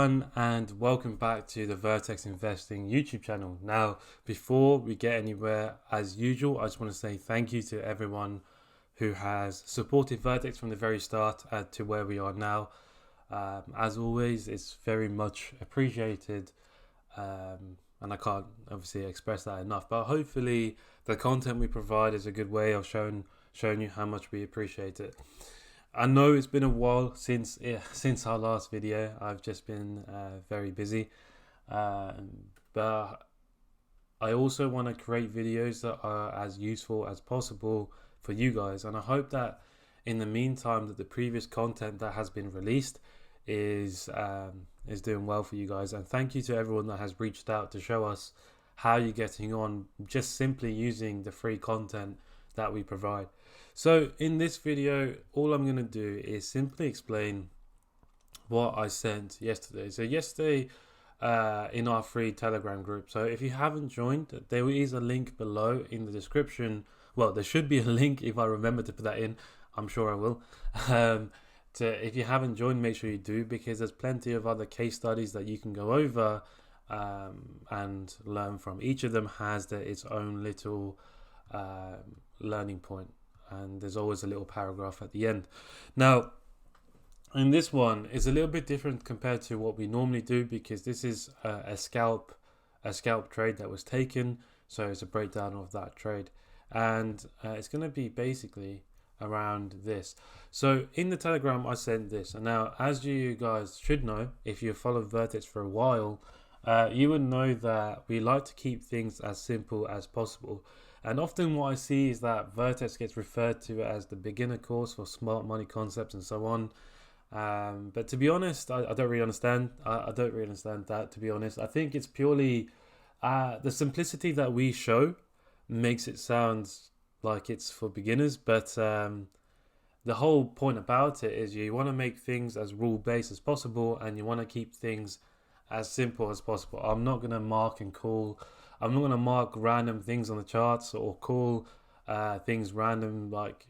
everyone, and welcome back to the Vertex Investing YouTube channel. Now, before we get anywhere, as usual, I just want to say thank you to everyone who has supported Vertex from the very start to where we are now. As always, it's very much appreciated, and I can't obviously express that enough. But hopefully, the content we provide is a good way of showing you how much we appreciate it. I know it's been a while since our last video. I've just been very busy, but I also want to create videos that are as useful as possible for you guys, and I hope that in the meantime that the previous content that has been released is doing well for you guys. And thank you to everyone that has reached out to show us how you're getting on just simply using the free content that we provide. So in this video, all I'm going to do is simply explain what I sent yesterday. So yesterday in our free Telegram group. So if you haven't joined, there is a link below in the description. Well, there should be a link if I remember to put that in. I'm sure I will. If you haven't joined, make sure you do, because there's plenty of other case studies that you can go over and learn from. Each of them has its own little learning point, and there's always a little paragraph at the end. Now, in this one, it's a little bit different compared to what we normally do, because this is a scalp trade that was taken. So it's a breakdown of that trade, and it's going to be basically around this. So in the Telegram, I sent this, and now, as you guys should know, if you followed Vertex for a while, you would know that we like to keep things as simple as possible. And often what I see is that Vertex gets referred to as the beginner course for smart money concepts and so on. But to be honest, I don't really understand. I don't really understand that, to be honest. I think it's purely the simplicity that we show makes it sound like it's for beginners. But the whole point about it is you want to make things as rule-based as possible, and you want to keep things as simple as possible. I'm not going to I'm not going to mark random things on the charts or call things random, like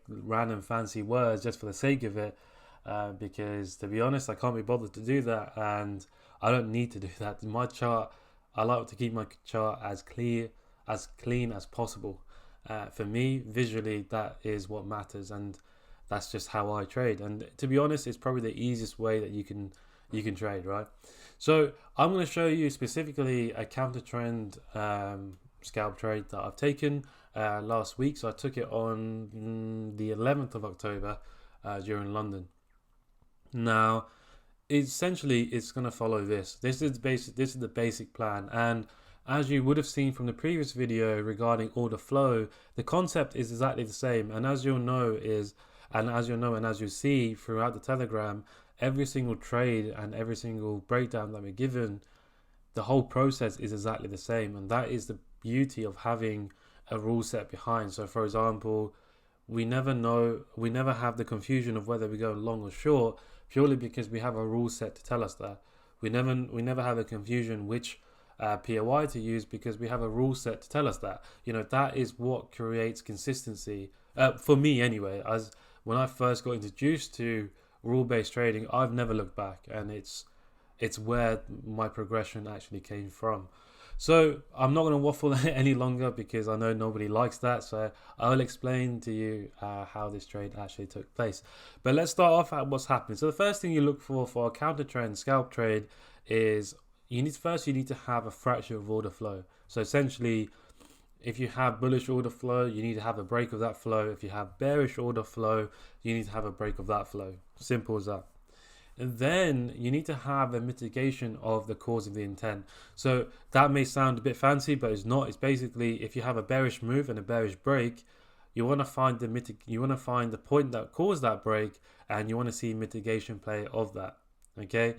random fancy words just for the sake of it, because to be honest, I can't be bothered to do that, and I don't need to do that. My chart, I like to keep my chart as clean as possible. For me, visually, that is what matters, and that's just how I trade. And to be honest, it's probably the easiest way that you can trade, right? So I'm going to show you specifically a counter trend scalp trade that I've taken last week. So I took it on the 11th of October during London. Now, essentially, it's going to follow this. This is the basic plan, and as you would have seen from the previous video regarding order flow, the concept is exactly the same. And as you'll know and as you see throughout the Telegram, every single trade and every single breakdown that we're given, the whole process is exactly the same. And that is the beauty of having a rule set behind. So for example, we never have the confusion of whether we go long or short, purely because we have a rule set to tell us that. We never have a confusion which POI to use, because we have a rule set to tell us that. That is what creates consistency, for me anyway. As when I first got introduced to rule-based trading, I've never looked back, and it's where my progression actually came from. So I'm not going to waffle any longer, because I know nobody likes that. So I'll explain to you how this trade actually took place. But let's start off at what's happening. So the first thing you look for a counter trend scalp trade is you need to have a fracture of order flow. So essentially, if you have bullish order flow, you need to have a break of that flow. If you have bearish order flow, you need to have a break of that flow. Simple as that. And then you need to have a mitigation of the cause of the intent. So that may sound a bit fancy, but it's not. It's basically, if you have a bearish move and a bearish break, you want to find the point that caused that break, and you want to see mitigation play of that. Okay,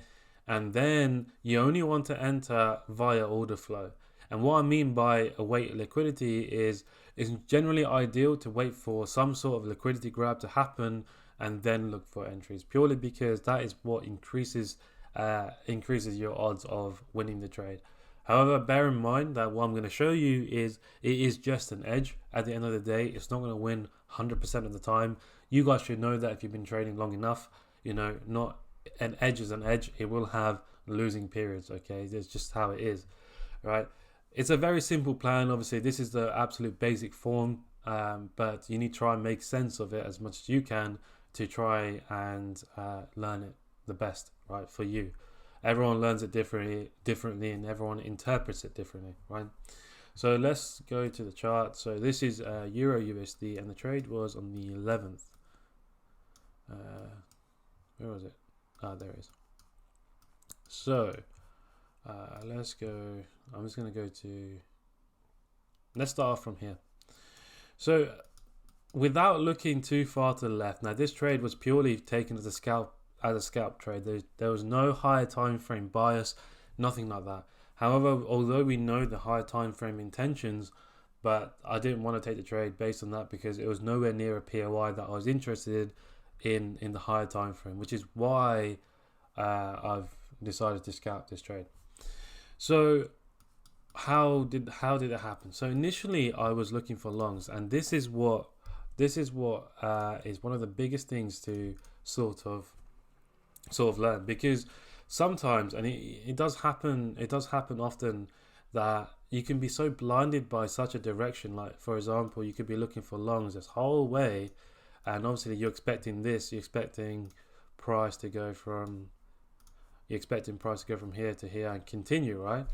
and then you only want to enter via order flow. And what I mean by await liquidity is it's generally ideal to wait for some sort of liquidity grab to happen and then look for entries, purely because that is what increases your odds of winning the trade. However, bear in mind that what I'm going to show you is it is just an edge. At the end of the day, it's not going to win 100% of the time. You guys should know that if you've been trading long enough. Not an edge is an edge. It will have losing periods. Okay, that's just how it is, right? It's a very simple plan. Obviously, this is the absolute basic form, but you need to try and make sense of it as much as you can to try and learn it the best, right, for you. Everyone learns it differently, and everyone interprets it differently, right? So let's go to the chart. So this is Euro USD, and the trade was on the 11th. Where was it? Ah, there it is. So let's go. I'm just going to go to. Let's start off from here. So without looking too far to the left, now this trade was purely taken as a scalp trade. There was no higher time frame bias, nothing like that. However, although we know the higher time frame intentions, but I didn't want to take the trade based on that because it was nowhere near a POI that I was interested in the higher time frame, which is why I've decided to scalp this trade. So how did it happen? So initially I was looking for longs, and this is what is one of the biggest things to sort of learn, because sometimes, and it does happen often, that you can be so blinded by such a direction. Like, for example, you could be looking for longs this whole way, and obviously you're expecting price to go from here to here and continue, right?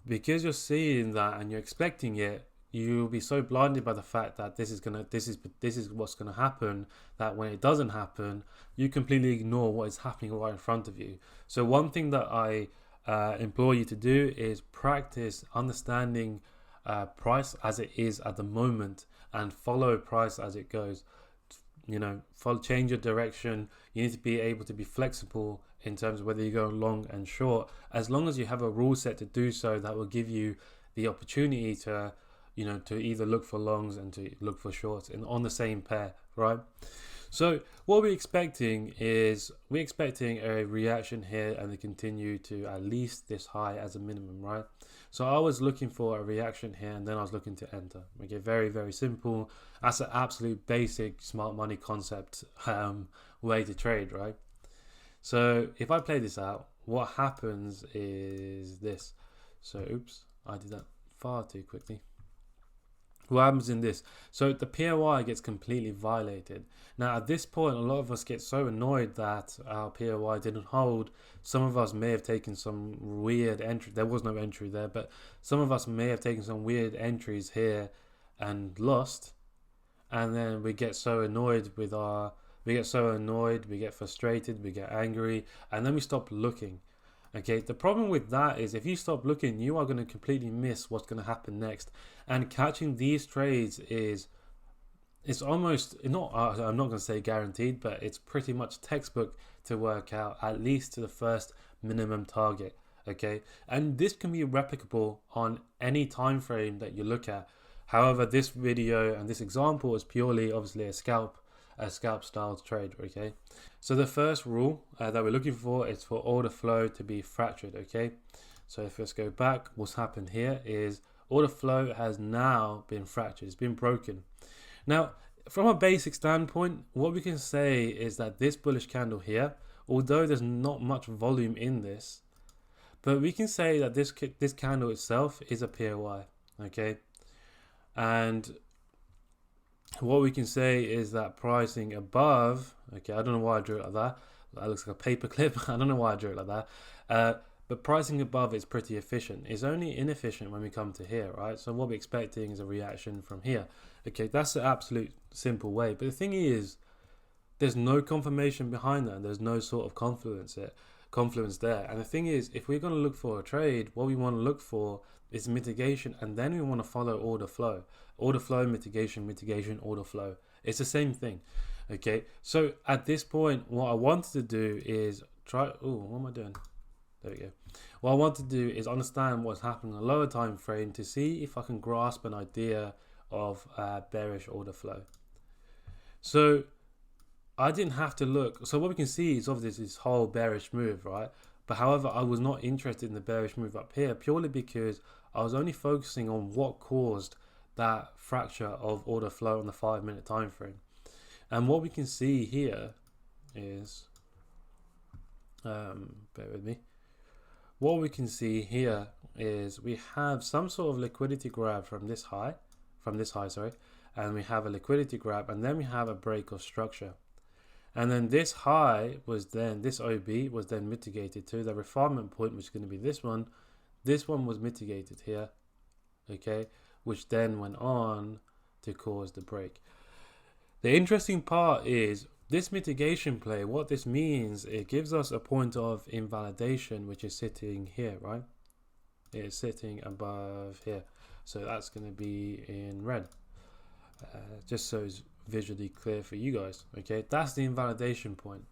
Because you're seeing that and you're expecting it, you'll be so blinded by the fact that this is what's gonna happen, that when it doesn't happen, you completely ignore what is happening right in front of you. So one thing that I implore you to do is practice understanding price as it is at the moment, and follow price as it goes. Change your direction. You need to be able to be flexible in terms of whether you go long and short, as long as you have a rule set to do so that will give you the opportunity to either look for longs and to look for shorts on the same pair, right? So what we're expecting is a reaction here and to continue to at least this high as a minimum, right? So I was looking for a reaction here, and then I was looking to enter. Okay, very, very simple. That's an absolute basic smart money concept way to trade, right? So if I play this out, what happens is this. So oops, I did that far too quickly. What happens in this? So the POI gets completely violated. Now at this point, a lot of us get so annoyed that our POI didn't hold. Some of us may have taken some weird entry. There was no entry there, but some of us may have taken some weird entries here and lost. And then we get so annoyed we get frustrated, we get angry, and then we stop looking. Okay, the problem with that is if you stop looking, you are going to completely miss what's going to happen next. And catching these trades it's almost not, I'm not going to say guaranteed, but it's pretty much textbook to work out at least to the first minimum target. Okay, and this can be replicable on any time frame that you look at. However, this video and this example is purely obviously a scalp style trade. Okay, so the first rule that we're looking for is for order flow to be fractured. Okay, so if let's go back, what's happened here is order flow has now been fractured, it's been broken. Now from a basic standpoint, what we can say is that this bullish candle here, although there's not much volume in this, but we can say that this candle itself is a POI. Okay, and what we can say is that pricing above, okay, I don't know why I drew it like that. That looks like a paper clip. I don't know why I drew it like that. But pricing above is pretty efficient. It's only inefficient when we come to here, right? So what we're expecting is a reaction from here. Okay, that's the absolute simple way. But the thing is, there's no confirmation behind that. And there's no sort of confluence there. And the thing is, if we're going to look for a trade, what we want to look for is mitigation, and then we want to follow order flow, mitigation, order flow. It's the same thing. Okay, so at this point, what I wanted to do is what am I doing? There we go. What I want to do is understand what's happening on a lower time frame to see if I can grasp an idea of bearish order flow. So I didn't have to look. So what we can see is obviously this whole bearish move, right? But however, I was not interested in the bearish move up here purely because I was only focusing on what caused that fracture of order flow on the 5-minute time frame. And what we can see here is Bear with me. What we can see here is we have some sort of liquidity grab from this high, sorry, and we have a liquidity grab, and then we have a break of structure. And then this high was then, this OB was then mitigated to the refinement point, which is going to be this one. This one was mitigated here, okay, which then went on to cause the break. The interesting part is this mitigation play, what this means, it gives us a point of invalidation, which is sitting here, right? It is sitting above here. So that's going to be in red, just so it's visually clear for you guys, okay? That's the invalidation point.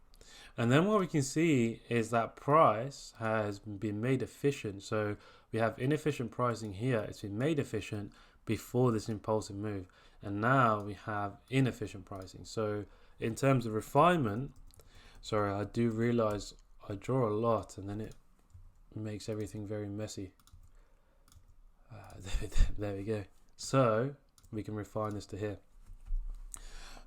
And then what we can see is that price has been made efficient. So we have inefficient pricing here. It's been made efficient before this impulsive move. And now we have inefficient pricing. So in terms of refinement, sorry, I do realize I draw a lot and then it makes everything very messy. There we go. So we can refine this to here.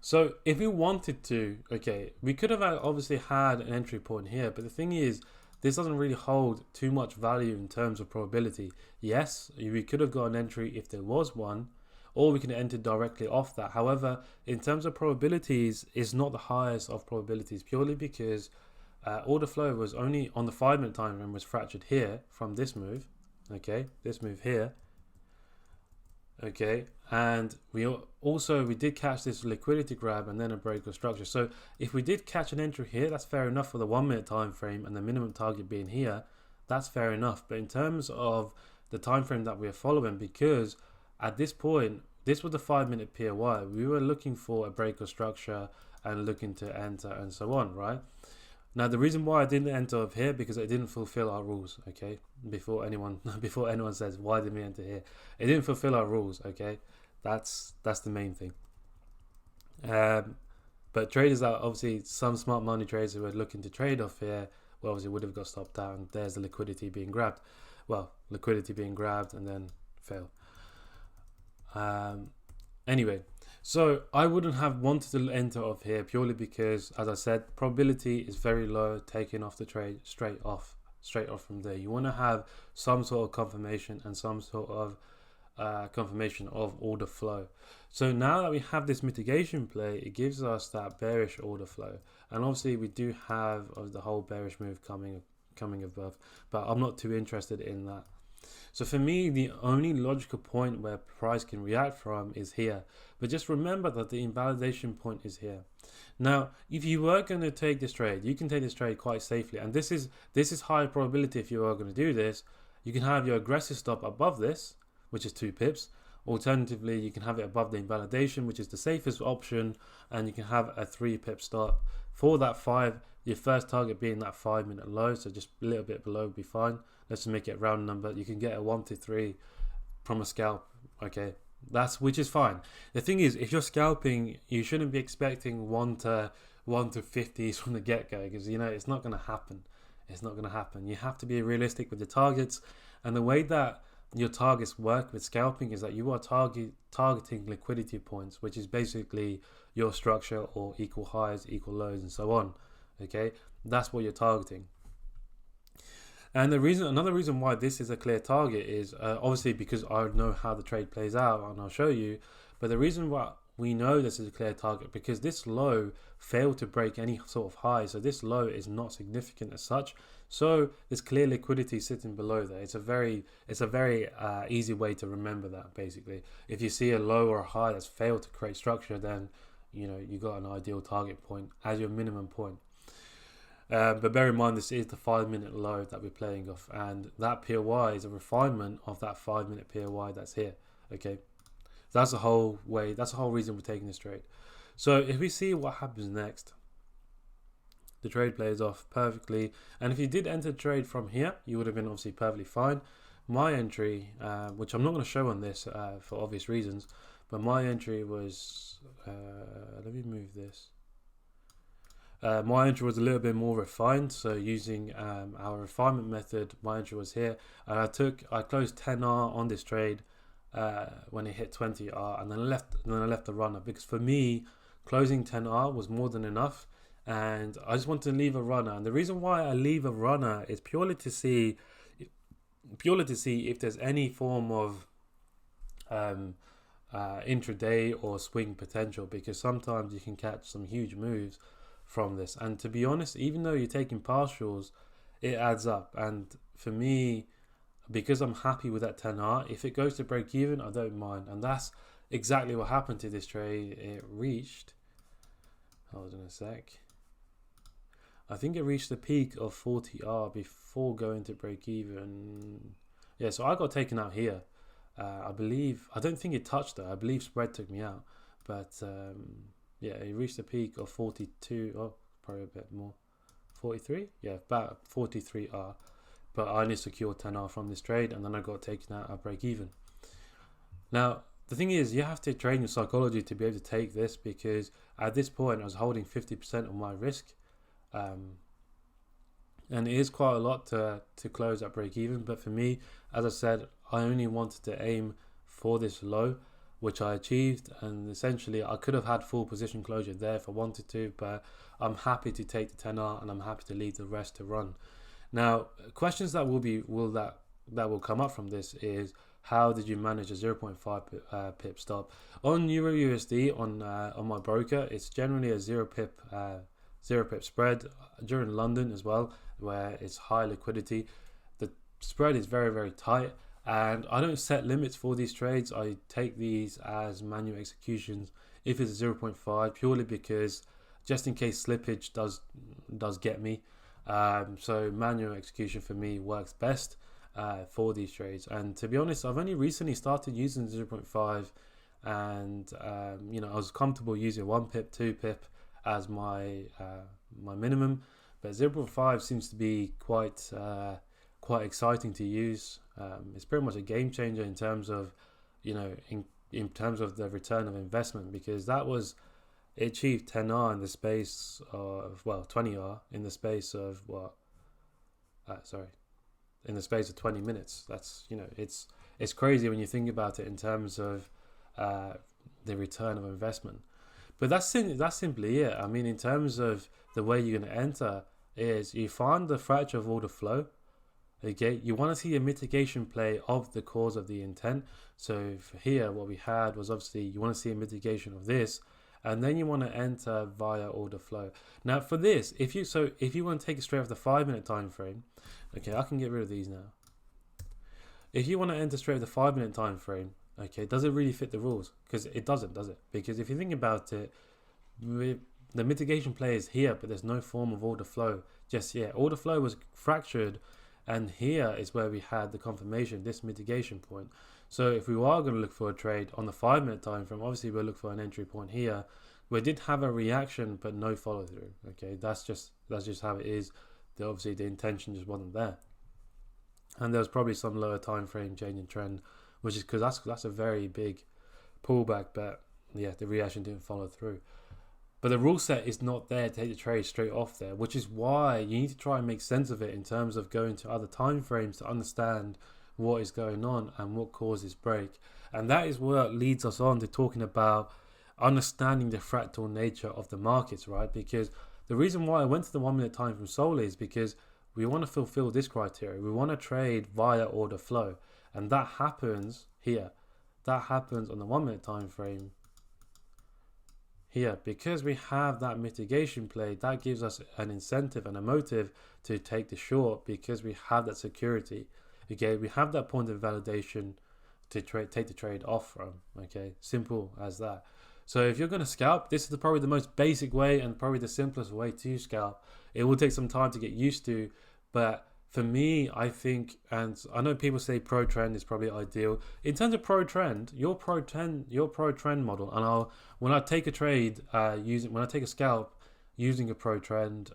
So if we wanted to, okay, we could have obviously had an entry point here, but the thing is, this doesn't really hold too much value in terms of probability. Yes, we could have got an entry if there was one, or we can enter directly off that. However, in terms of probabilities, it's not the highest of probabilities, purely because order flow was only on the 5-minute time frame was fractured here from this move, okay, this move here. Okay, and we did catch this liquidity grab and then a break of structure. So if we did catch an entry here, that's fair enough for the 1-minute time frame and the minimum target being here, that's fair enough. But in terms of the time frame that we're following, because at this point, this was the 5-minute POI, we were looking for a break of structure and looking to enter and so on, right? Now the reason why I didn't enter up here, because it didn't fulfill our rules, okay? Before anyone says why did we enter here, it didn't fulfill our rules, okay? That's the main thing. But traders are obviously some smart money traders who are looking to trade off here, well, obviously would have got stopped out, and there's the liquidity being grabbed. Well, liquidity being grabbed and then fail. Anyway. So I wouldn't have wanted to enter off here purely because, as I said, probability is very low taking off the trade straight off from there. You want to have some sort of confirmation and some sort of confirmation of order flow. So now that we have this mitigation play, it gives us that bearish order flow, and obviously we do have the whole bearish move coming above, but I'm not too interested in that. So for me, the only logical point where price can react from is here. But just remember that the invalidation point is here. Now, if you were going to take this trade, you can take this trade quite safely. And this is high probability if you are going to do this. You can have your aggressive stop above this, which is 2 pips. Alternatively, you can have it above the invalidation, which is the safest option. And you can have a 3 pip stop for that 5. Your first target being that 5-minute low. So just a little bit below would be fine. Let's just make it a round number. You can get a 1 to 3 from a scalp, okay? Which is fine. The thing is, if you're scalping, you shouldn't be expecting 1 to 50s from the get-go, because it's not going to happen. It's not going to happen. You have to be realistic with your targets, and the way that your targets work with scalping is that you are targeting liquidity points, which is basically your structure or equal highs, equal lows, and so on. Okay, that's what you're targeting. And another reason why this is a clear target is obviously because I know how the trade plays out, and I'll show you. But the reason why we know this is a clear target, because this low failed to break any sort of high, so this low is not significant as such. So there's clear liquidity sitting below there. It's a very easy way to remember that. Basically, if you see a low or a high that's failed to create structure, then you got an ideal target point as your minimum point. But bear in mind, this is the 5-minute low that we're playing off, and that POI is a refinement of that 5-minute POI that's here. Okay, so that's the whole reason we're taking this trade. So if we see what happens next, the trade plays off perfectly, and if you did enter the trade from here, you would have been obviously perfectly fine. My entry, which I'm not going to show on this for obvious reasons, but my entry was let me move this. My entry was a little bit more refined, so using our refinement method, my entry was here. I closed 10R on this trade when it hit 20R, and then I left the runner, because for me, closing 10R was more than enough, and I just want to leave a runner. And the reason why I leave a runner is purely to see if there's any form of um, intraday or swing potential, because sometimes you can catch some huge moves from this. And to be honest, even though you're taking partials, it adds up. And for me, because I'm happy with that 10R, if it goes to break even, I don't mind. And that's exactly what happened to this trade. It reached, hold on a sec, I think it reached the peak of 40R before going to break even. Yeah, so I got taken out here. I believe, I don't think it touched that. I believe spread took me out. But yeah, it reached the peak of 42. Oh, probably a bit more. 43? Yeah, about 43R. But I only secured 10R from this trade, and then I got taken out at break even. Now, the thing is, you have to train your psychology to be able to take this, because at this point I was holding 50% of my risk. And it is quite a lot to close at break even. But for me, as I said, I only wanted to aim for this low, which I achieved. And essentially, I could have had full position closure there if I wanted to, but I'm happy to take the 10R and I'm happy to leave the rest to run. Now, questions that will come up from this is, how did you manage a 0.5 pip stop on Euro USD on my broker? It's generally a 0 pip spread during London as well, where it's high liquidity. The spread is very, very tight, and I don't set limits for these trades. I take these as manual executions if it's a 0.5, purely because just in case slippage does get me. So manual execution for me works best for these trades. And to be honest, I've only recently started using 0.5, and I was comfortable using 1 pip, 2 pip as my minimum, but 0.5 seems to be quite exciting to use. It's pretty much a game changer in terms of in terms of the return of investment, because it achieved 10R in the space of 20R in the space of in the space of 20 minutes. That's it's crazy when you think about it in terms of the return of investment. But that's simply it. I mean, in terms of the way you're going to enter, is you find the fracture of order flow. Okay, you want to see a mitigation play of the cause of the intent. So for here, what we had was, obviously you want to see a mitigation of this, and then you want to enter via order flow. Now for this, if you want to take it straight off the 5-minute time frame, okay, I can get rid of these now. If you want to enter straight off the 5-minute time frame, okay, does it really fit the rules? Because it doesn't, does it? Because if you think about it, the mitigation play is here, but there's no form of order flow just yet. Order flow was fractured, and here is where we had the confirmation, this mitigation point. So if we are going to look for a trade on the 5-minute time frame, obviously we'll look for an entry point here. We did have a reaction, but no follow through. Okay, that's just how it is. Obviously the intention just wasn't there, and there was probably some lower time frame change in trend, which is because that's a very big pullback, but yeah, the reaction didn't follow through. But the rule set is not there to take the trade straight off there, which is why you need to try and make sense of it in terms of going to other time frames to understand what is going on and what causes break. And that is what leads us on to talking about understanding the fractal nature of the markets, right? Because the reason why I went to the 1-minute time frame solely is because we want to fulfill this criteria. We want to trade via order flow, and that happens here. That happens on the 1-minute time frame here, because we have that mitigation play. That gives us an incentive and a motive to take the short, because we have that security. Okay, we have that point of validation to take the trade off from. Okay, simple as that. So if you're going to scalp, this is probably the most basic way and probably the simplest way to scalp. It will take some time to get used to, but for me, I think, and I know people say pro trend is probably ideal. In terms of pro trend, your pro trend model, and when I take a trade when I take a scalp using a pro trend,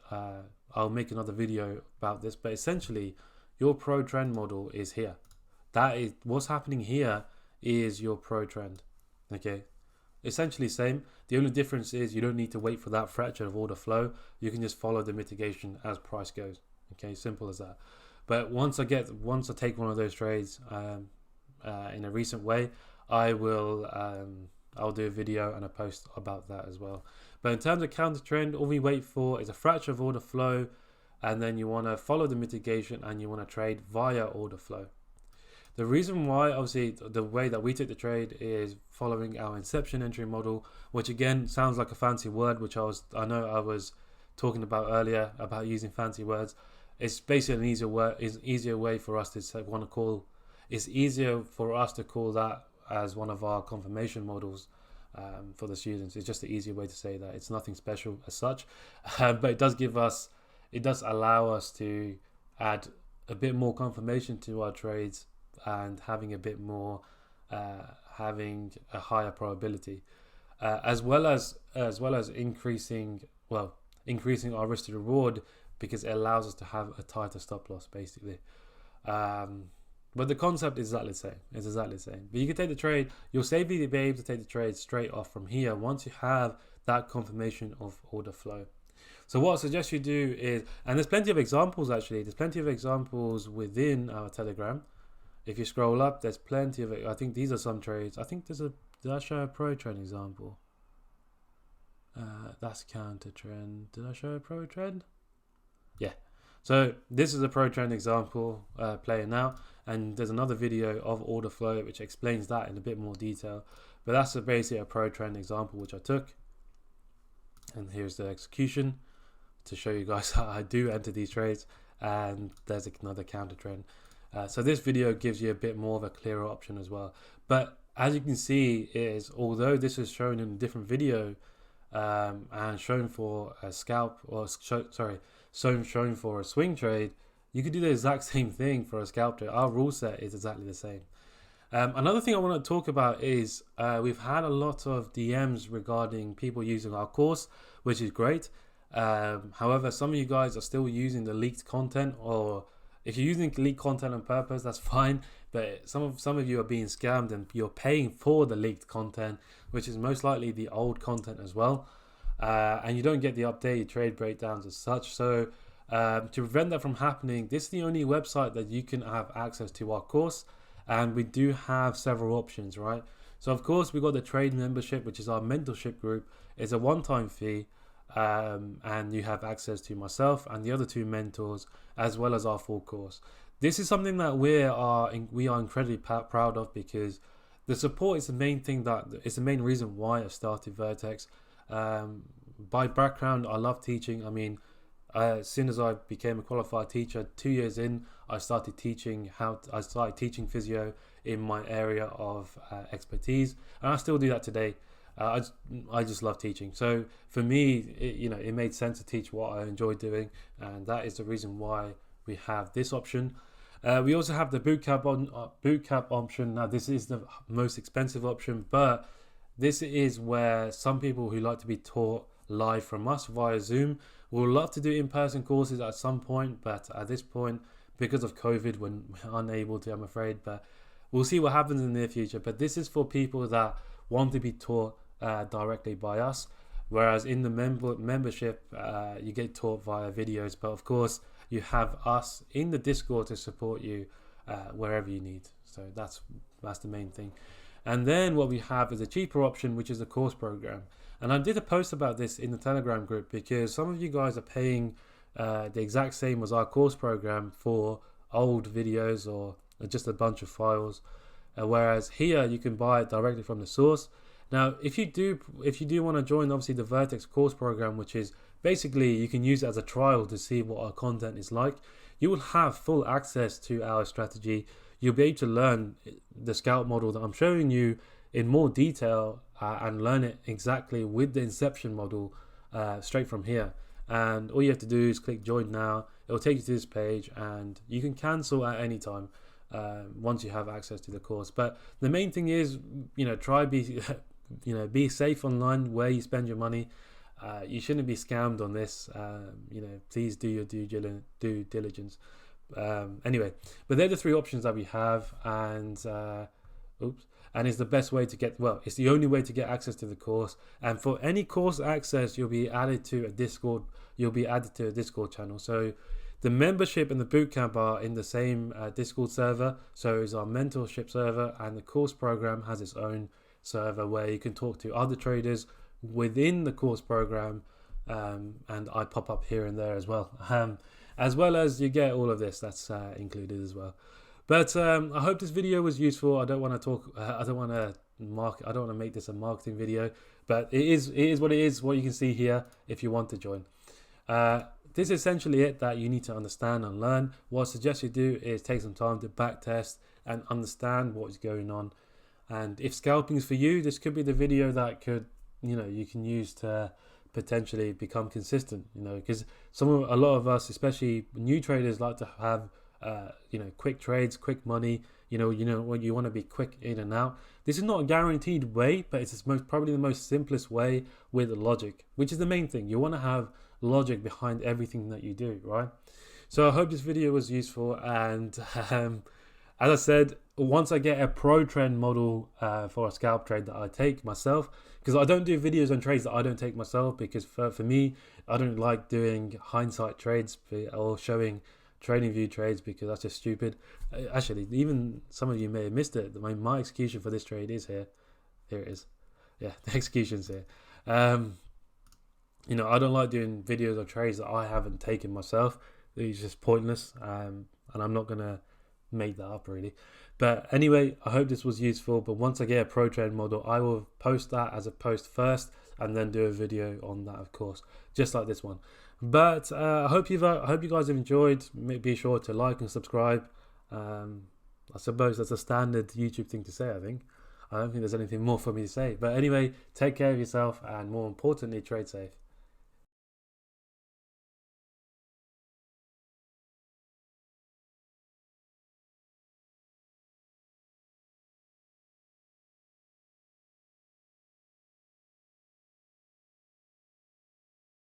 I'll make another video about this. But essentially, your pro trend model is here. That is what's happening here is your pro trend. Okay, essentially same. The only difference is you don't need to wait for that fracture of order flow. You can just follow the mitigation as price goes. Okay, simple as that. But once I take one of those trades in a recent way, I will I'll do a video and a post about that as well. But in terms of counter trend, all we wait for is a fraction of order flow, and then you want to follow the mitigation and you want to trade via order flow. The reason why, obviously, the way that we took the trade is following our inception entry model, which again sounds like a fancy word, which I know I was talking about earlier about using fancy words. It's basically an easier way for us to it's easier for us to call that as one of our confirmation models for the students. It's just an easier way to say that. It's nothing special as such, but it does allow us to add a bit more confirmation to our trades and having a bit more, having a higher probability, as well as increasing our risk to reward, because it allows us to have a tighter stop loss basically. But the concept is exactly the same. It's exactly the same. But you can take the trade. You'll safely be able to take the trade straight off from here once you have that confirmation of order flow. So what I suggest you do is, and there's plenty of examples actually. There's plenty of examples within our Telegram. If you scroll up, there's plenty of it. I think these are some trades. I think did I show a pro trend example? That's counter trend. Did I show a pro trend? Yeah. So this is a pro trend example playing now, and there's another video of order flow which explains that in a bit more detail. But that's basically a pro trend example which I took, and here's the execution to show you guys how I do enter these trades. And there's another counter trend. So this video gives you a bit more of a clearer option as well. But as you can see, although this is shown in a different video and shown for a scalp, or shown for a swing trade, you could do the exact same thing for a scalp trade. Our rule set is exactly the same. Another thing I want to talk about is we've had a lot of DMs regarding people using our course, which is great. However, some of you guys are still using the leaked content, or if you're using leaked content on purpose, that's fine. But some of you are being scammed and you're paying for the leaked content, which is most likely the old content as well. And you don't get the updated trade breakdowns as such. So to prevent that from happening, this is the only website that you can have access to our course. And we do have several options, right? So of course, we've got the trade membership, which is our mentorship group. It's a one-time fee. And you have access to myself and the other two mentors, as well as our full course. This is something that we are incredibly proud of, because the support is the main thing, that it's the main reason why I started Vertex. By background, I love teaching. I mean, as soon as I became a qualified teacher, 2 years in, I started teaching physio in my area of expertise, and I still do that today. I just love teaching. So for me, it made sense to teach what I enjoy doing, and that is the reason why we have this option. We also have the bootcamp option. Now, this is the most expensive option, but this is where some people who like to be taught live from us via Zoom will love to do in-person courses at some point, but at this point, because of COVID, we're unable to, I'm afraid. But we'll see what happens in the near future. But this is for people that want to be taught directly by us, whereas in the membership you get taught via videos, but of course you have us in the Discord to support you wherever you need. So that's the main thing. And then what we have is a cheaper option, which is the course program. And I did a post about this in the Telegram group, because some of you guys are paying the exact same as our course program for old videos or just a bunch of files, whereas here you can buy it directly from the source. Now, if you do want to join, obviously, the Vertex course program, which is basically you can use it as a trial to see what our content is like, you will have full access to our strategy. You'll be able to learn the scalp model that I'm showing you in more detail and learn it exactly with the inception model straight from here. And all you have to do is click join now. It will take you to this page, and you can cancel at any time once you have access to the course. But the main thing is, be safe online where you spend your money. You shouldn't be scammed on this. Please do your due diligence. Anyway, but they're the three options that we have, and it's the best way to get. Well, it's the only way to get access to the course. And for any course access, you'll be added to a Discord. You'll be added to a Discord channel. So the membership and the bootcamp are in the same Discord server. So is our mentorship server, and the course program has its own server where you can talk to other traders within the course program, and I pop up here and there as well as you get all of this that's included as well. But I hope this video was useful. I don't want to talk. I don't want to make this a marketing video, but it is what it is. What you can see here, if you want to join. This is essentially it that you need to understand and learn. What I suggest you do is take some time to back test and understand what is going on. And if scalping is for you, this could be the video that could, you can use to potentially become consistent. Because a lot of us, especially new traders, like to have quick trades, quick money. When you want to be quick in and out. This is not a guaranteed way, but it's probably the most simplest way with logic, which is the main thing. You want to have logic behind everything that you do, right? So I hope this video was useful, and as I said, once I get a pro trend model for a scalp trade that I take myself, because I don't do videos on trades that I don't take myself, because for me, I don't like doing hindsight trades or showing trading view trades, because that's just stupid. Actually, even some of you may have missed it. My execution for this trade is here. Here it is. Yeah, the execution's here. I don't like doing videos of trades that I haven't taken myself. It's just pointless, and I'm not gonna make that up really. But anyway, I hope this was useful. But once I get a pro trade model, I will post that as a post first, and then do a video on that, of course, just like this one. But I hope you guys have enjoyed. Be sure to like and subscribe. I suppose that's a standard YouTube thing to say. I don't think there's anything more for me to say. But anyway, take care of yourself, and more importantly, trade safe.